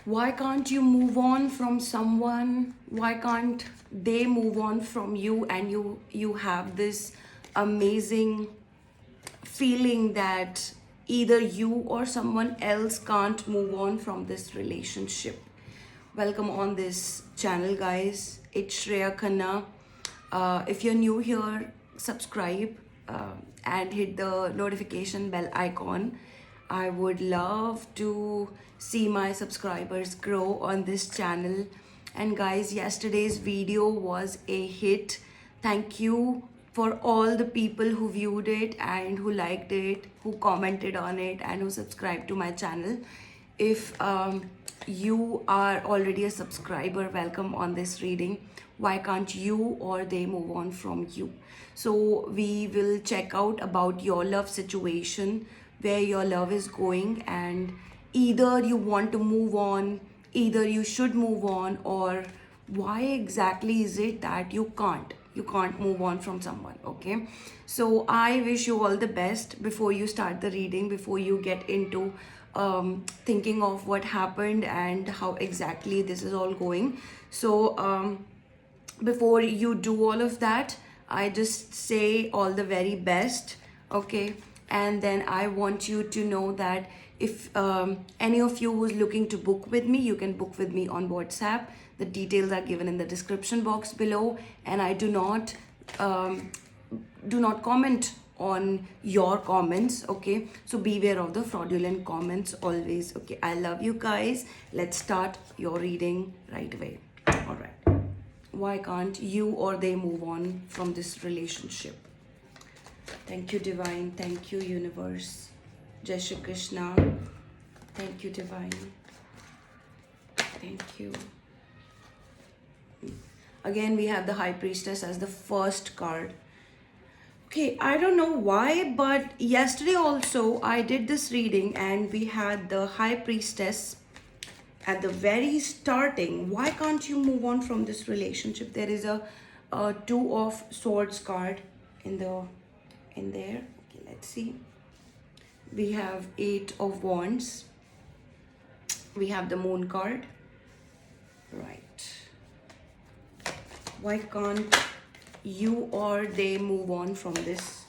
Why can't you move on from someone? Why can't they move on from you? And you have this amazing feeling that either you or someone else can't move on from this relationship. Welcome on this channel, guys. It's Shreya Khanna. If you're new here, subscribe and hit the notification bell icon. I would love to see my subscribers grow on this channel. And guys, yesterday's video was a hit. Thank you for all the people who viewed it and who liked it, who commented on it, and who subscribed to my channel. If you are already a subscriber, welcome on this reading. Why can't you or they move on from you? So we will check out about your love situation, where your love is going, and either you want to move on, either you should move on, or why exactly is it that you can't move on from someone. Okay, so I wish you all the best. Before you start the reading, before you get into thinking of what happened and how exactly this is all going, so before you do all of that, I just say all the very best. Okay, and then I want you to know that if any of you who's looking to book with me, you can book with me on WhatsApp. The details are given in the description box below, and I do not comment on your comments. Okay, so beware of the fraudulent comments always. Okay, I love you guys. Let's start your reading right away. All right. Why can't you or they move on from this relationship? Thank you, Divine. Thank you, Universe. Jai Shri Krishna. Thank you, Divine. Thank you. Again, we have the High Priestess as the first card. Okay, I don't know why, but yesterday also I did this reading and we had the High Priestess at the very starting. Why can't you move on from this relationship? There is a Two of Swords card in there. Okay, let's see. We have Eight of Wands. We have the Moon card. Right. Why can't you or they move on from this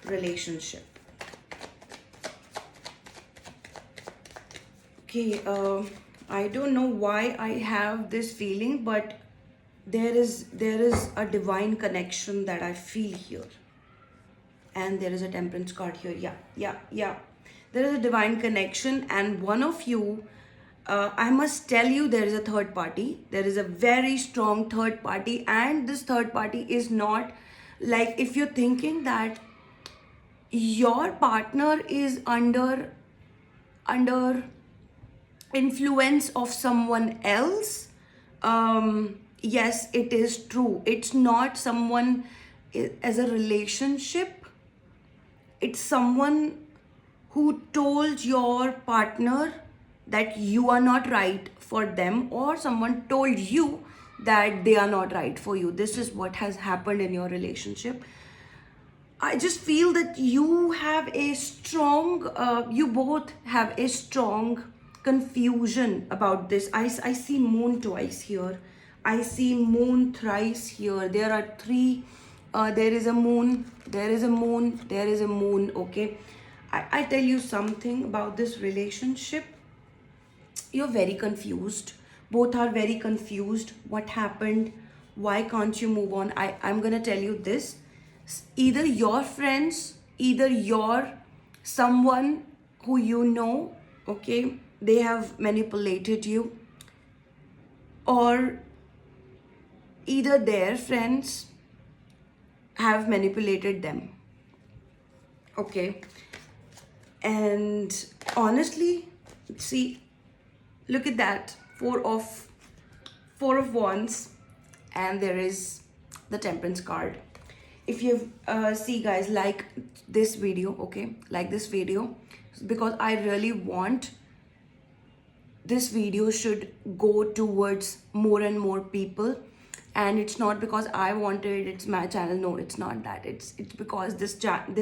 relationship? Okay, I don't know why I have this feeling, but there is a divine connection that I feel here. And there is a Temperance card here. Yeah. There is a divine connection, and one of you, I must tell you, there is a third party. There is a very strong third party, and this third party is not like, if you're thinking that your partner is under influence of someone else, yes, it is true. It's not someone as a relationship. It's someone who told your partner that you are not right for them, or someone told you that they are not right for you. This is what has happened in your relationship. I just feel that you have a strong, you both have a strong confusion about this. I see Moon twice here. I see Moon thrice here. There are three. There is a Moon. There is a Moon. There is a Moon. Okay. I tell you something about this relationship. You're very confused. Both are very confused. What happened? Why can't you move on? I'm gonna tell you this. Either your friends, either your someone who you know, okay, they have manipulated you, or either their friends have manipulated them. Okay. And honestly, see, look at that. Four of Wands, and there is the Temperance card. If you see, guys, like this video, okay, like this video, because I really want this video should go towards more and more people. And it's not because I wanted, it's my channel. No, it's not that. It's because this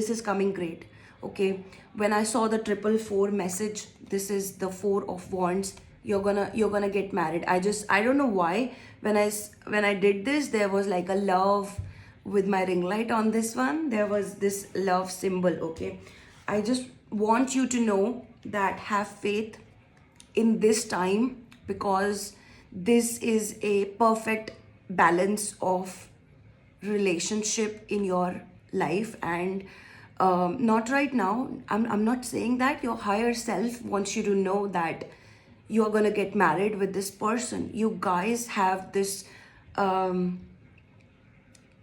is coming great. Okay, when I saw the 444 message, this is the Four of Wands. you're gonna get married. I don't know why when I did this, there was like a love with my ring light on this one. There was this love symbol. Okay, I just want you to know that have faith in this time, because this is a perfect balance of relationship in your life. And not right now, I'm not saying that. Your higher self wants you to know that you're gonna get married with this person. You guys have um,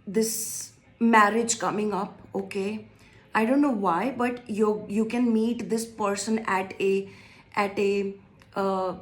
this marriage coming up. Okay, I don't know why, but you can meet this person at a uh,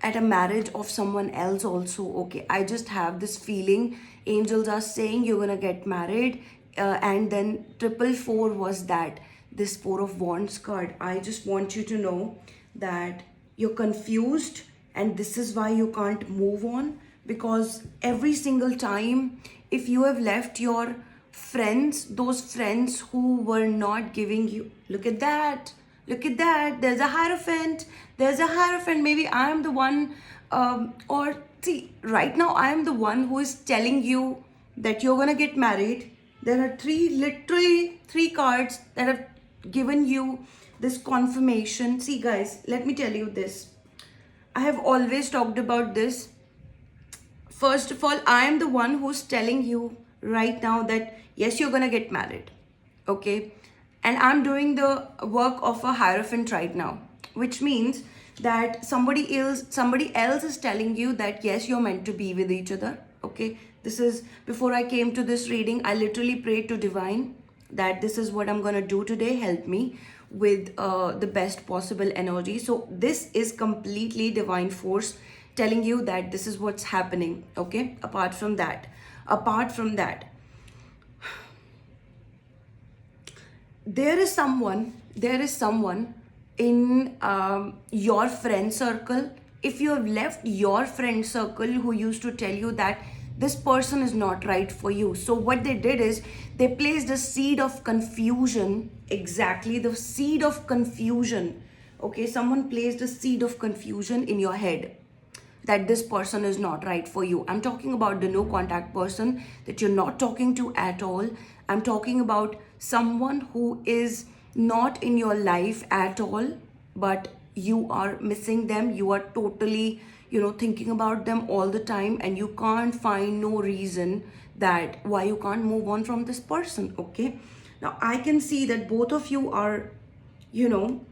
at a marriage of someone else also. Okay, I just have this feeling angels are saying you're gonna get married. And then triple four was that, this four of wands card. I just want you to know that you're confused, and this is why you can't move on. Because every single time, if you have left your friends, those friends who were not giving you, look at that, look at that, there's a hierophant, there's a hierophant. Maybe I am the one, or see, right now I am the one who is telling you that you're gonna get married. There are literally three cards that have given you this confirmation. See guys, let me tell you this, I have always talked about this. First of all, I am the one who's telling you right now that yes, you're gonna get married. Okay, and I'm doing the work of a hierophant right now, which means that somebody else is telling you that yes, you're meant to be with each other. Okay, this is, before I came to this reading, I literally prayed to divine that this is what I'm gonna do today, help me with the best possible energy. So this is completely divine force telling you that this is what's happening. Okay, apart from that, there is someone in your friend circle. If you have left your friend circle who used to tell you that this person is not right for you, so what they did is they placed a seed of confusion, exactly the seed of confusion. Okay, someone placed a seed of confusion in your head that this person is not right for you. I'm talking about the no contact person that you're not talking to at all. I'm talking about someone who is not in your life at all, but you are missing them. You are totally, thinking about them all the time, and you can't find no reason that why you can't move on from this person. Okay, now I can see that both of you are, you know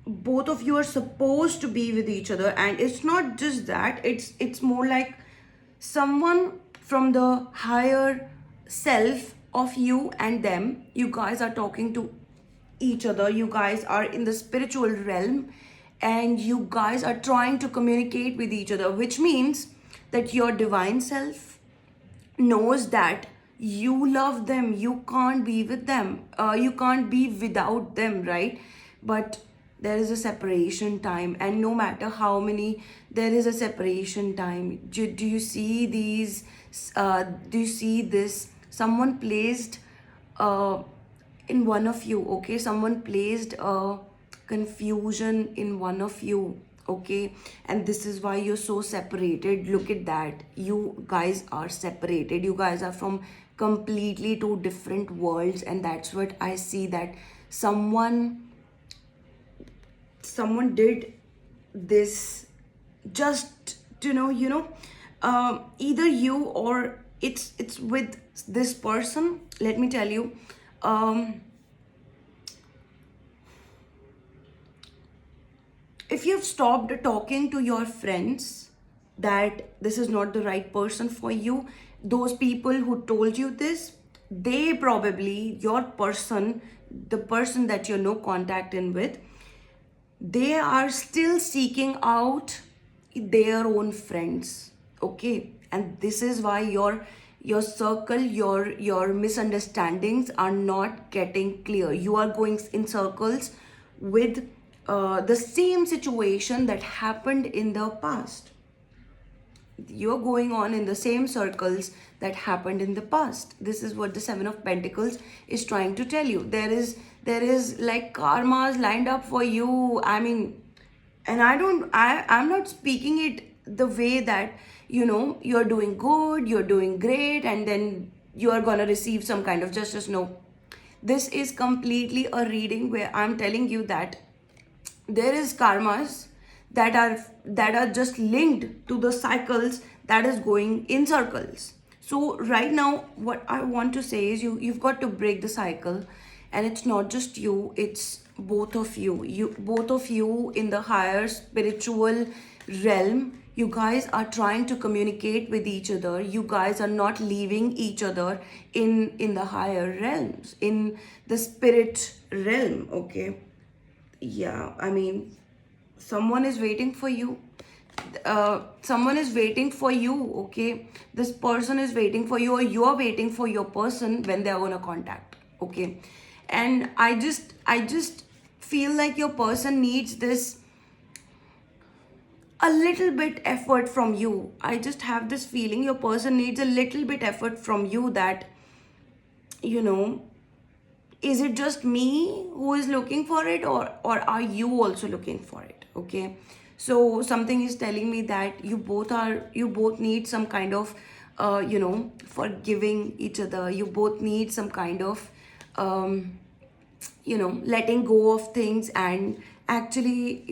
both of you are supposed to be with each other. And it's not just that, it's more like someone from the higher self of you and them, you guys are talking to each other. You guys are in the spiritual realm, and you guys are trying to communicate with each other, which means that your divine self knows that you love them, you can't be with them, you can't be without them, right? But there is a separation time, and no matter how many, there is a separation time. Do you see these, do you see this? Someone placed uh, in one of you. Okay, someone placed a confusion in one of you. Okay, and this is why you're so separated. Look at that, you guys are separated. You guys are from completely two different worlds, and that's what I see, that someone did this just to know, either you or it's with this person. Let me tell you, um if you've stopped talking to your friends that this is not the right person for you, those people who told you this, they probably, the person that you're no contact in with, they are still seeking out their own friends. Okay, and this is why your circle, your misunderstandings are not getting clear. You are going in circles with the same situation that happened in the past. You're going on in the same circles that happened in the past. This is what the Seven of Pentacles is trying to tell you. There is like karmas lined up for you. I mean, And I'm not speaking it the way that, you're doing good, you're doing great, and then you are gonna receive some kind of justice. No, this is completely a reading where I'm telling you that there is karmas that are just linked to the cycles that is going in circles. So right now what I want to say is, you've got to break the cycle. And it's not just you, it's both of you. Both of you in the higher spiritual realm, you guys are trying to communicate with each other. You guys are not leaving each other in the higher realms, in the spirit realm. Okay, yeah, I mean, someone is waiting for you. Someone is waiting for you. Okay, this person is waiting for you, or you are waiting for your person when they are going to contact. Okay, and I just feel like your person needs this a little bit effort from you. I just have this feeling your person needs a little bit effort from you, that you know is it just me who is looking for it, or are you also looking for it? Okay, so something is telling me that you both need some kind of forgiving each other. You both need some kind of letting go of things, and actually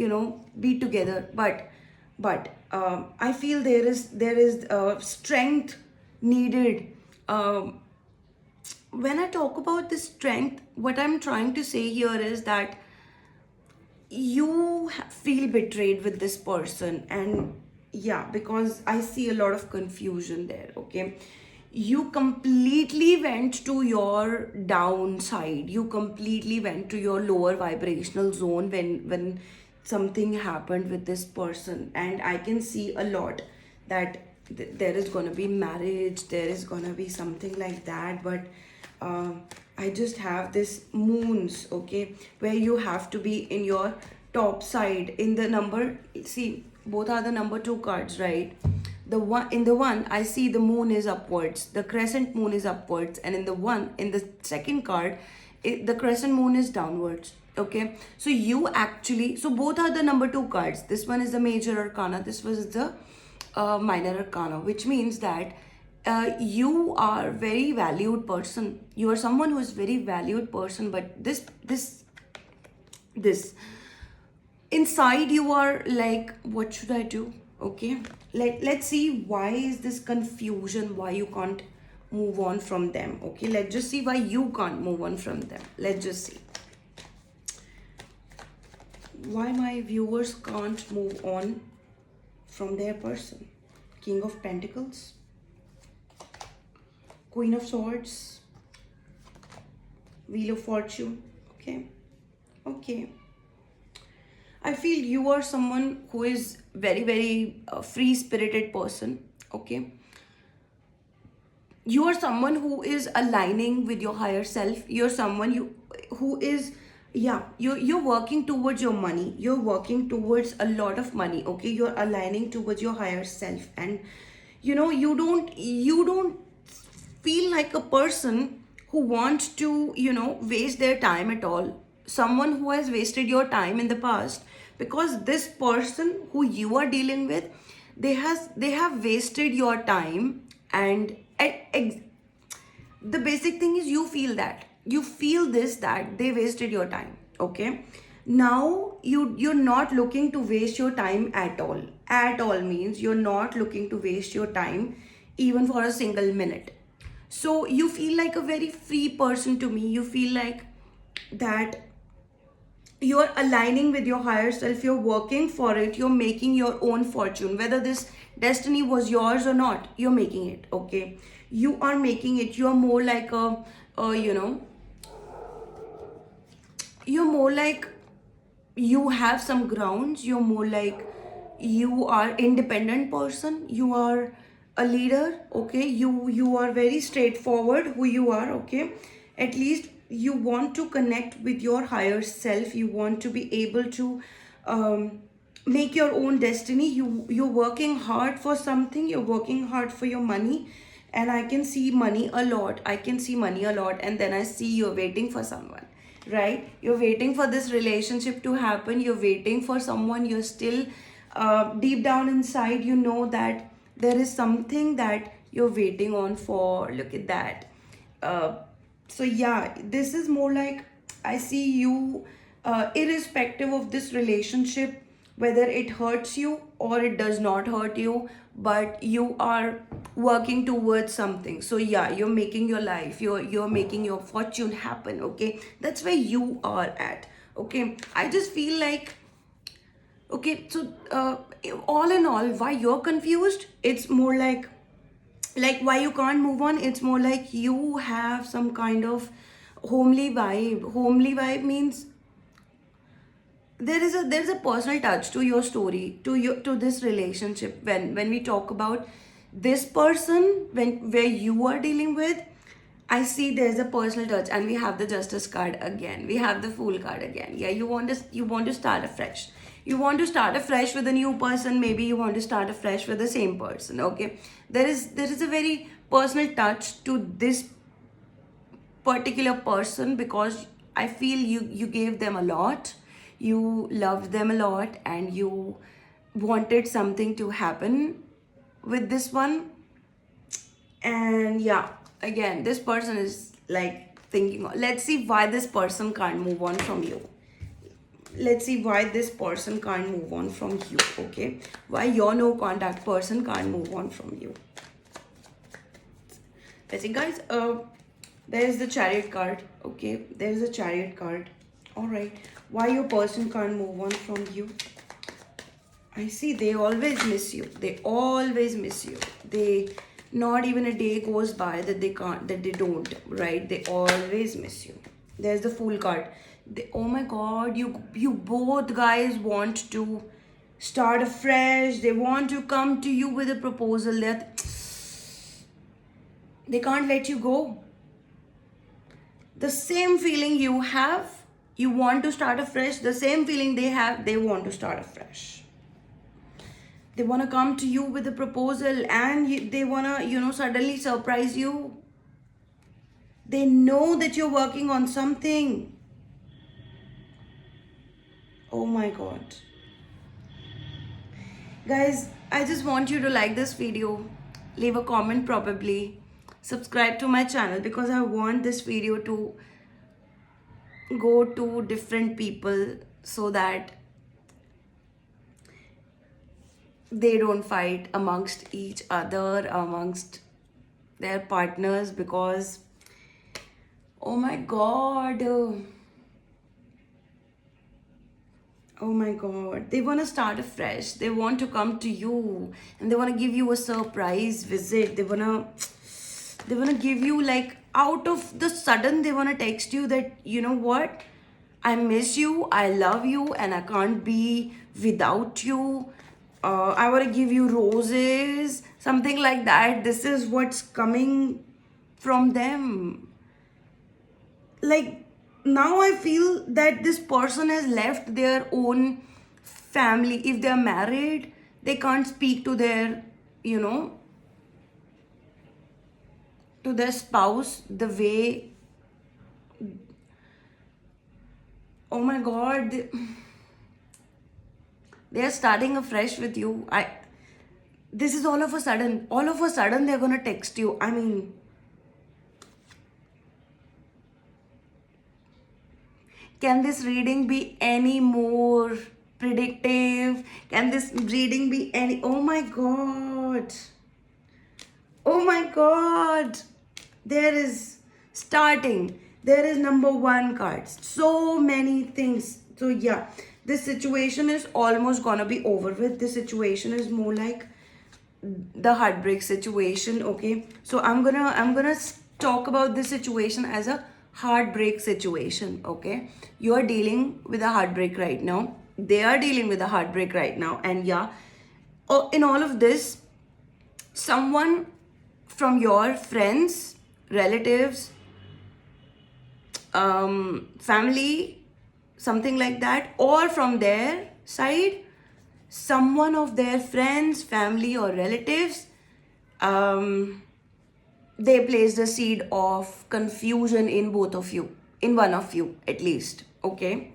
be together. But I feel there is strength needed. When I talk about this strength, what I'm trying to say here is that you feel betrayed with this person. And yeah, because I see a lot of confusion there. Okay, you completely went to your downside, you completely went to your lower vibrational zone when something happened with this person. And I can see a lot that there is going to be marriage, there is going to be something like that. But I just have this moons, okay, where you have to be in your top side in the number. See, both are the number two cards, right? The one I see, the moon is upwards, the crescent moon is upwards, and in the second card, the crescent moon is downwards. Okay, so you actually, so both are the number two cards. This one is the major arcana, this was the minor arcana, which means that you are very valued person. You are someone who is very valued person. But this inside you are like, what should I do? Okay, let's see why is this confusion, why you can't move on from them. Okay, let's just see why you can't move on from them. Let's just see why my viewers can't move on from their person. King of Pentacles, Queen of Swords, Wheel of Fortune. Okay, okay, I feel you are someone who is very, very free spirited person. Okay, you are someone who is aligning with your higher self. You're someone who is, yeah, you're working towards your money. You're working towards a lot of money. Okay, you're aligning towards your higher self. And you don't feel like a person who wants to waste their time at all. Someone who has wasted your time in the past, because this person who you are dealing with, they have wasted your time. And the basic thing is, you feel this, that they wasted your time. Okay, now you're not looking to waste your time at all. At all means you're not looking to waste your time even for a single minute. So you feel like a very free person to me. You feel like that you're aligning with your higher self, you're working for it, you're making your own fortune. Whether this destiny was yours or not, you're making it. Okay, you are making it. You're more like you're more like you have some grounds. You're more like you are independent person. You are a leader. Okay, you are very straightforward who you are. Okay, at least you want to connect with your higher self. You want to be able to make your own destiny. You're working hard for something. You're working hard for your money. And I can see money a lot. I can see money a lot. And then I see you're waiting for someone. right? You're waiting for this relationship to happen. You're waiting for someone. You're still deep down inside, you know that there is something that you're waiting on for. Look at that. uh, so yeah, this is more like, I see you, irrespective of this relationship, whether it hurts you or it does not hurt you, but you are working towards something. So yeah, you're making your life, you're making your fortune happen. Okay, that's where you are at. Okay, I just feel like, okay, so all in all, why you're confused, it's more like why you can't move on, it's more like you have some kind of homely vibe means there's a personal touch to your story, to this relationship. When we talk about this person, when where you are dealing with, I see there's a personal touch, and we have the justice card again, we have the fool card again. Yeah, you want to start afresh, you want to start afresh with a new person, maybe you want to start afresh with the same person. Okay, there is a very personal touch to this particular person, because I feel you gave them a lot, you loved them a lot, and you wanted something to happen with this one. And yeah, again, this person is like thinking, let's see why this person can't move on from you. Let's see why this person can't move on from you. Okay, why your no contact person can't move on from you. Let's see, guys. There's the chariot card. Okay, there's a chariot card. All right, why your person can't move on from you? I see they always miss you. They always miss you. They, not even a day goes by that they can't, that they don't, right? They always miss you. There's the fool card. Oh my god, you both guys want to start afresh. They want to come to you with a proposal that they can't let you go. The same feeling you have, you want to start afresh. The same feeling they have, they want to start afresh. They want to come to you with a proposal, and they want to, suddenly surprise you. They know that you're working on something. Oh my god. Guys, I just want you to like this video, leave a comment probably, subscribe to my channel, because I want this video to go to different people so that they don't fight amongst each other, amongst their partners, because oh my god, oh my god, they want to start afresh. They want to come to you, and they want to give you a surprise visit. They want to give you, like, out of the sudden, they want to text you that, you know what, I miss you, I love you, and I can't be without you. I want to give you roses, something like that. This is what's coming from them. Like, now I feel that this person has left their own family. If they're married, they can't speak to their, to their spouse the way, oh my god, they are starting afresh with you. This is all of a sudden they're gonna text you. I mean, can this reading be any more predictive? Can this reading be any, oh my god, oh my god, there is starting, there is number one cards, so many things. So yeah, this situation is almost gonna be over with. This situation is more like the heartbreak situation. Okay, so I'm gonna talk about this situation as a heartbreak situation. Okay, you are dealing with a heartbreak right now, they are dealing with a heartbreak right now, and yeah, in all of this, someone from your friends, relatives, family, something like that, or from their side, someone of their friends, family, or relatives, they placed a seed of confusion in both of you. in one of you at least, okay?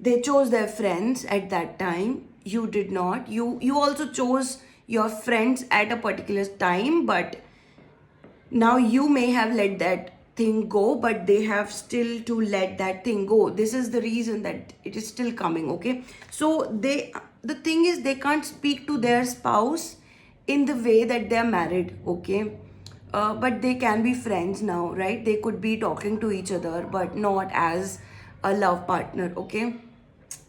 They chose their friends at that time. You did not. You also chose your friends at a particular time, but now you may have let that thing go, but they have still to let that thing go. This is the reason that it is still coming, okay? So the thing is, they can't speak to their spouse in the way that they're married, okay? But they can be friends now, right? They could be talking to each other, but not as a love partner, okay?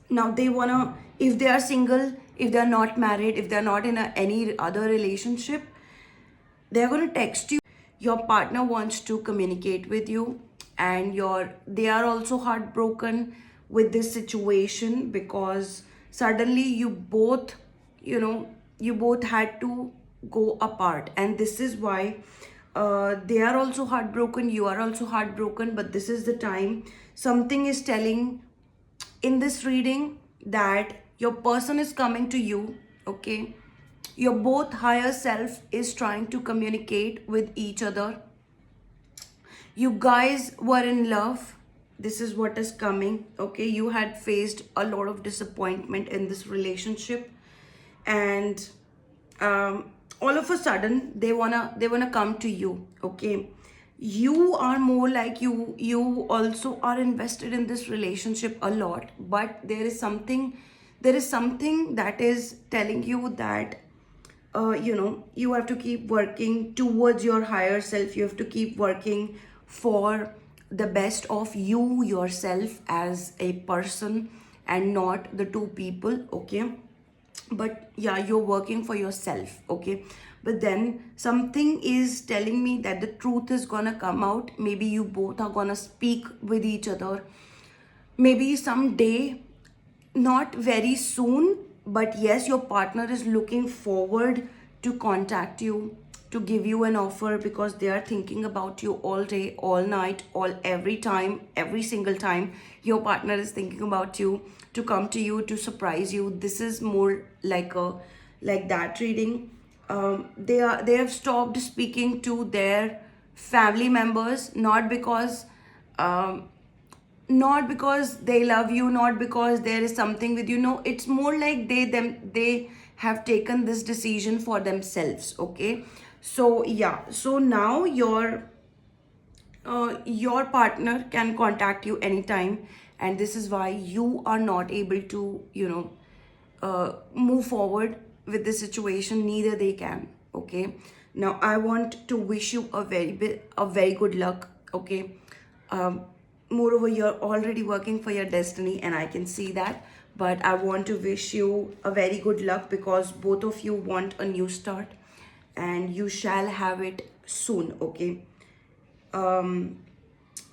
Now they wanna, if they are single, if they're not married, if they're not in any other relationship, they're going to text you. Your partner wants to communicate with you, and they are also heartbroken with this situation, because suddenly you both had to go apart, and this is why they are also heartbroken, you are also heartbroken. But this is the time, something is telling in this reading that your person is coming to you, okay? Your both higher self is trying to communicate with each other. You guys were in love. This is what is coming, okay? You had faced a lot of disappointment in this relationship, and all of a sudden they wanna come to you, okay? You are more like, you also are invested in this relationship a lot, but there is something that is telling you that you have to keep working towards your higher self. You have to keep working for the best of you yourself as a person, and not the two people, okay? But yeah, you're working for yourself, okay? But then something is telling me that the truth is gonna come out. Maybe you both are gonna speak with each other, maybe someday, not very soon, but yes, your partner is looking forward to contact you, to give you an offer, because they are thinking about you all day, all night, every time, every single time. Your partner is thinking about you, to come to you, to surprise you. This is more like that reading. They have stopped speaking to their family members, not because they love you, not because there is something with you. No, it's more like they have taken this decision for themselves, okay? So yeah, so now your partner can contact you anytime, and this is why you are not able to move forward with the situation. Neither they can, okay? Now I want to wish you a very good luck, okay? um, Moreover, you're already working for your destiny, and I can see that. But I want to wish you a very good luck, because both of you want a new start, and you shall have it soon, okay? um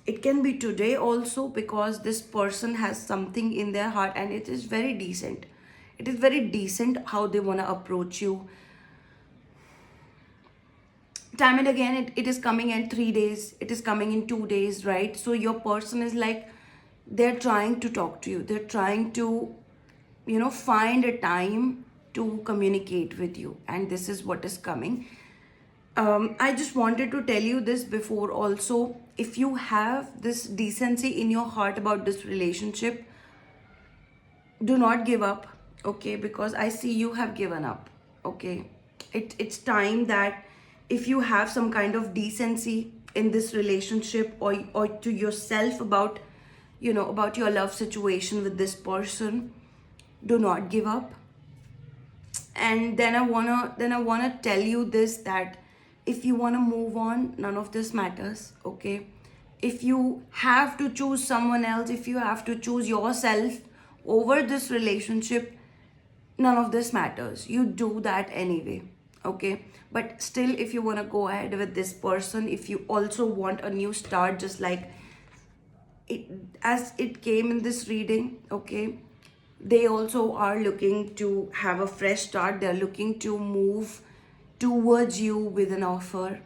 it can be today also, because this person has something in their heart, and it is very decent. It is very decent how they want to approach you. Time and again, it is coming in 3 days, it is coming in 2 days, right? So your person is like, they're trying to talk to you, they're trying to find a time to communicate with you, and this is what is coming. I just wanted to tell you this before also. If you have this decency in your heart about this relationship, do not give up, okay? Because I see you have given up, okay? It's time that, if you have some kind of decency in this relationship, or to yourself about about your love situation with this person, do not give up. And then I wanna tell you this, that if you wanna move on, none of this matters, okay? If you have to choose someone else, if you have to choose yourself over this relationship, none of this matters. You do that anyway, okay? But still, if you wanna go ahead with this person, if you also want a new start, just like it as it came in this reading, okay? They also are looking to have a fresh start. They're looking to move towards you with an offer,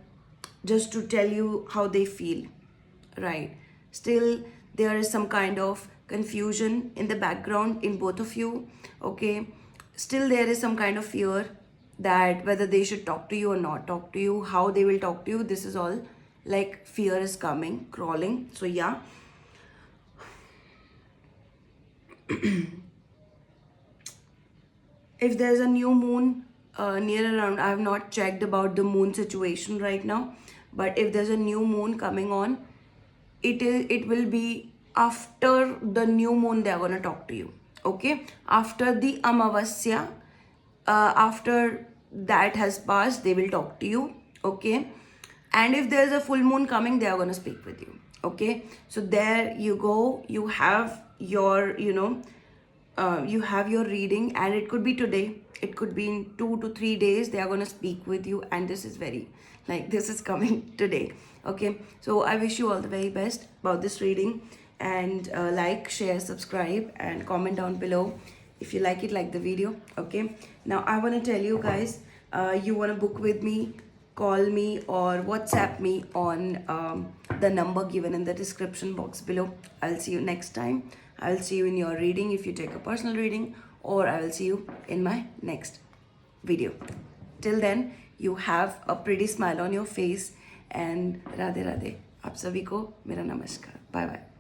just to tell you how they feel, right? Still, there is some kind of confusion in the background in both of you, okay? Still, there is some kind of fear that whether they should talk to you or not talk to you, how they will talk to you. This is all like fear is coming, crawling. So yeah, If there's a new moon near around, I have not checked about the moon situation right now, but if there's a new moon coming on, it will be after the new moon they're gonna talk to you. Okay, after the Amavasya, after that has passed, they will talk to you. Okay, and if there's a full moon coming, they are gonna speak with you. Okay, so there you go. You have your, you have your reading, and it could be today, it could be in 2 to 3 days they are going to speak with you, and this is very, like, this is coming today. Okay, so I wish you all the very best about this reading, and like, share, subscribe, and comment down below if you like it, like the video. Okay, now I want to tell you guys, you want to book with me, call me or WhatsApp me on the number given in the description box below. I'll see you next time. I'll see you in your reading if you take a personal reading, or I will see you in my next video. Till then, you have a pretty smile on your face, and Radhe Radhe. आप सभी को मेरा नमस्कार. Bye bye.